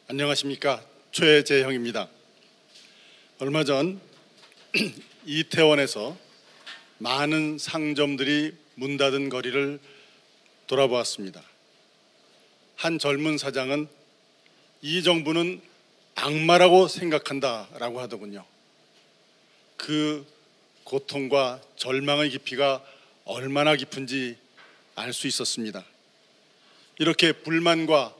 안녕하십니까. 최재형입니다. 얼마 전 이태원에서 많은 상점들이 문 닫은 거리를 돌아보았습니다. 한 젊은 사장은 이 정부는 악마라고 생각한다라고 하더군요. 그 고통과 절망의 깊이가 얼마나 깊은지 알 수 있었습니다. 이렇게 불만과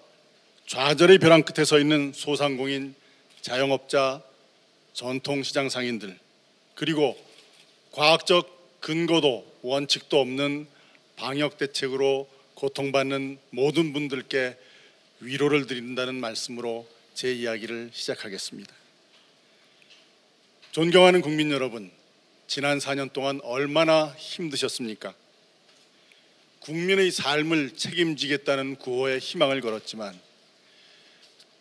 좌절의 벼랑 끝에 서 있는 소상공인, 자영업자, 전통시장 상인들, 그리고 과학적 근거도 원칙도 없는 방역 대책으로 고통받는 모든 분들께 위로를 드린다는 말씀으로 제 이야기를 시작하겠습니다. 존경하는 국민 여러분, 지난 4년 동안 얼마나 힘드셨습니까? 국민의 삶을 책임지겠다는 구호에 희망을 걸었지만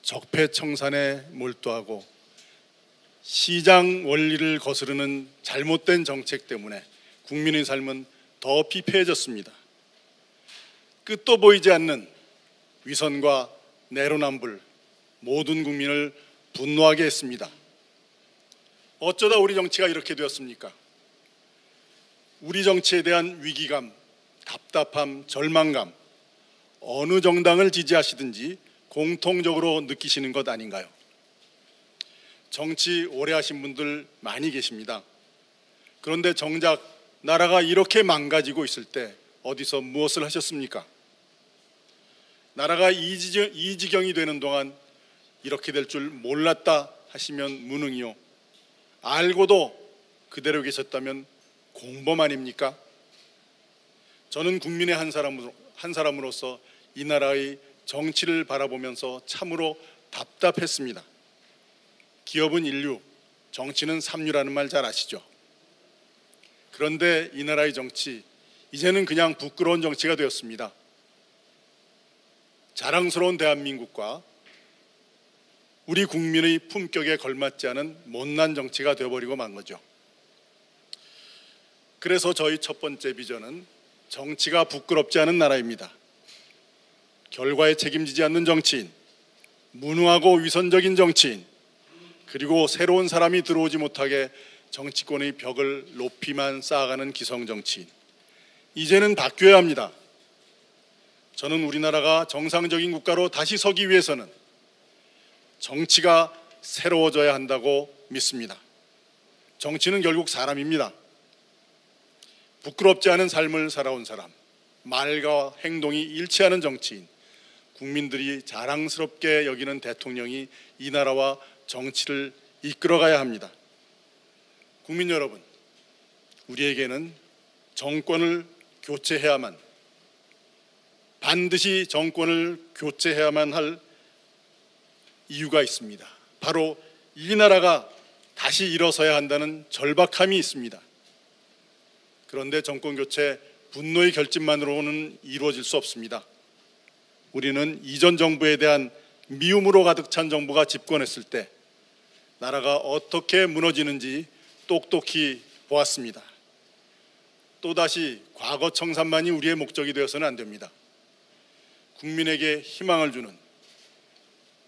적폐청산에 몰두하고 시장 원리를 거스르는 잘못된 정책 때문에 국민의 삶은 더 피폐해졌습니다. 끝도 보이지 않는 위선과 내로남불, 모든 국민을 분노하게 했습니다. 어쩌다 우리 정치가 이렇게 되었습니까? 우리 정치에 대한 위기감, 답답함, 절망감, 어느 정당을 지지하시든지 공통적으로 느끼시는 것 아닌가요? 정치 오래 하신 분들 많이 계십니다. 그런데 정작 나라가 이렇게 망가지고 있을 때 어디서 무엇을 하셨습니까? 나라가 이 지경이 되는 동안 이렇게 될 줄 몰랐다 하시면 무능이요, 알고도 그대로 계셨다면 공범 아닙니까? 저는 국민의 한 사람으로서 이 나라의 정치를 바라보면서 참으로 답답했습니다. 기업은 인류, 정치는 삼류라는 말 잘 아시죠? 그런데 이 나라의 정치, 이제는 그냥 부끄러운 정치가 되었습니다. 자랑스러운 대한민국과 우리 국민의 품격에 걸맞지 않은 못난 정치가 되어버리고 만 거죠. 그래서 저희 첫 번째 비전은 정치가 부끄럽지 않은 나라입니다. 결과에 책임지지 않는 정치인, 무능하고 위선적인 정치인, 그리고 새로운 사람이 들어오지 못하게 정치권의 벽을 높이만 쌓아가는 기성 정치인, 이제는 바뀌어야 합니다. 저는 우리나라가 정상적인 국가로 다시 서기 위해서는 정치가 새로워져야 한다고 믿습니다. 정치는 결국 사람입니다. 부끄럽지 않은 삶을 살아온 사람, 말과 행동이 일치하는 정치인, 국민들이 자랑스럽게 여기는 대통령이 이 나라와 정치를 이끌어가야 합니다. 국민 여러분, 우리에게는 정권을 교체해야만, 반드시 정권을 교체해야만 할 이유가 있습니다. 바로 이 나라가 다시 일어서야 한다는 절박함이 있습니다. 그런데 정권 교체, 분노의 결집만으로는 이루어질 수 없습니다. 우리는 이전 정부에 대한 미움으로 가득 찬 정부가 집권했을 때 나라가 어떻게 무너지는지 똑똑히 보았습니다. 또다시 과거 청산만이 우리의 목적이 되어서는 안 됩니다. 국민에게 희망을 주는,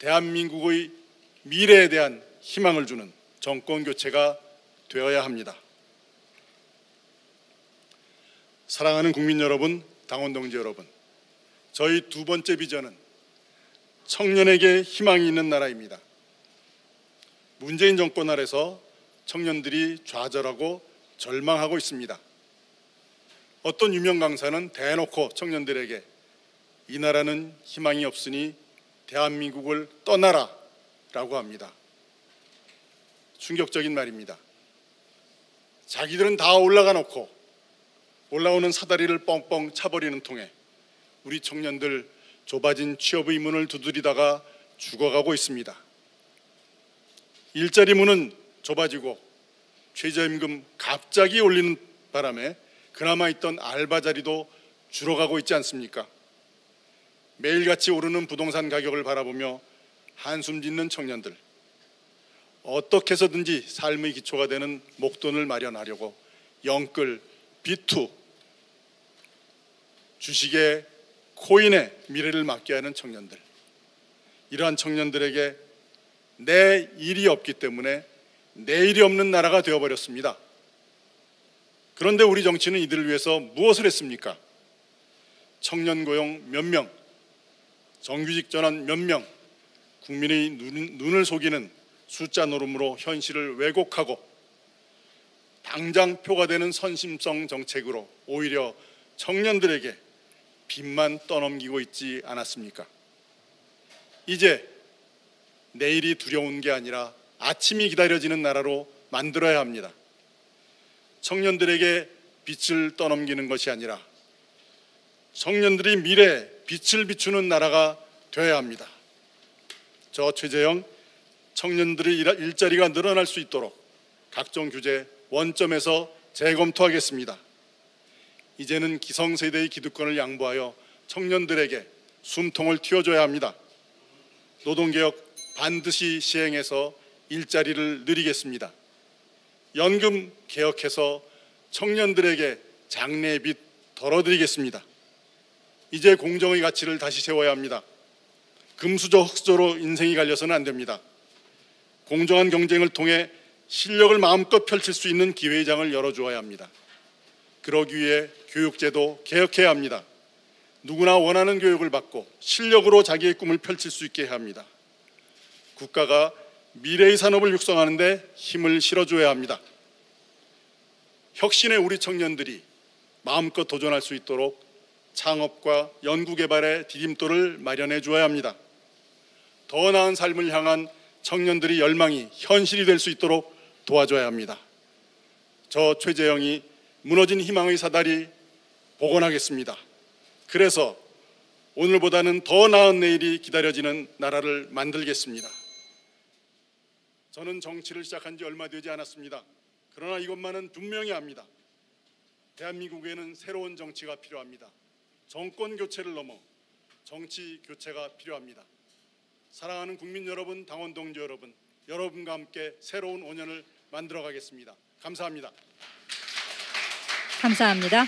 대한민국의 미래에 대한 희망을 주는 정권 교체가 되어야 합니다. 사랑하는 국민 여러분, 당원 동지 여러분, 저희 두 번째 비전은 청년에게 희망이 있는 나라입니다. 문재인 정권 아래서 청년들이 좌절하고 절망하고 있습니다. 어떤 유명 강사는 대놓고 청년들에게 이 나라는 희망이 없으니 대한민국을 떠나라 라고 합니다. 충격적인 말입니다. 자기들은 다 올라가 놓고 올라오는 사다리를 뻥뻥 차버리는 통에 우리 청년들 좁아진 취업의 문을 두드리다가 죽어가고 있습니다. 일자리 문은 좁아지고 최저임금 갑자기 올리는 바람에 그나마 있던 알바 자리도 줄어가고 있지 않습니까? 매일같이 오르는 부동산 가격을 바라보며 한숨 짓는 청년들, 어떻게 해서든지 삶의 기초가 되는 목돈을 마련하려고 영끌, 비투, 주식에 코인에 미래를 맡겨야 하는 청년들, 이러한 청년들에게 내 일이 없기 때문에 내일이 없는 나라가 되어버렸습니다. 그런데 우리 정치는 이들을 위해서 무엇을 했습니까? 청년 고용 몇 명, 정규직 전환 몇 명, 국민의 눈을 속이는 숫자 노름으로 현실을 왜곡하고 당장 표가 되는 선심성 정책으로 오히려 청년들에게 빚만 떠넘기고 있지 않았습니까? 이제 내일이 두려운 게 아니라 아침이 기다려지는 나라로 만들어야 합니다. 청년들에게 빚을 떠넘기는 것이 아니라 청년들이 미래에 빛을 비추는 나라가 되어야 합니다. 저 최재형 청년들의 일자리가 늘어날 수 있도록 각종 규제 원점에서 재검토하겠습니다. 이제는 기성세대의 기득권을 양보하여 청년들에게 숨통을 틔워줘야 합니다. 노동개혁 반드시 시행해서 일자리를 늘리겠습니다. 연금 개혁해서 청년들에게 장래빚 덜어드리겠습니다. 이제 공정의 가치를 다시 세워야 합니다. 금수저 흑수저로 인생이 갈려서는 안 됩니다. 공정한 경쟁을 통해 실력을 마음껏 펼칠 수 있는 기회의 장을 열어주어야 합니다. 그러기 위해 교육제도 개혁해야 합니다. 누구나 원하는 교육을 받고 실력으로 자기의 꿈을 펼칠 수 있게 해야 합니다. 국가가 미래의 산업을 육성하는 데 힘을 실어줘야 합니다. 혁신의 우리 청년들이 마음껏 도전할 수 있도록 창업과 연구개발의 디딤돌을 마련해 주어야 합니다. 더 나은 삶을 향한 청년들의 열망이 현실이 될 수 있도록 도와줘야 합니다. 저 최재형이 무너진 희망의 사다리 복원하겠습니다. 그래서 오늘보다는 더 나은 내일이 기다려지는 나라를 만들겠습니다. 저는 정치를 시작한 지 얼마 되지 않았습니다. 그러나 이것만은 분명히 압니다. 대한민국에는 새로운 정치가 필요합니다. 정권 교체를 넘어 정치 교체가 필요합니다. 사랑하는 국민 여러분, 당원 동지 여러분, 여러분과 함께 새로운 5년을 만들어 가겠습니다. 감사합니다. 감사합니다.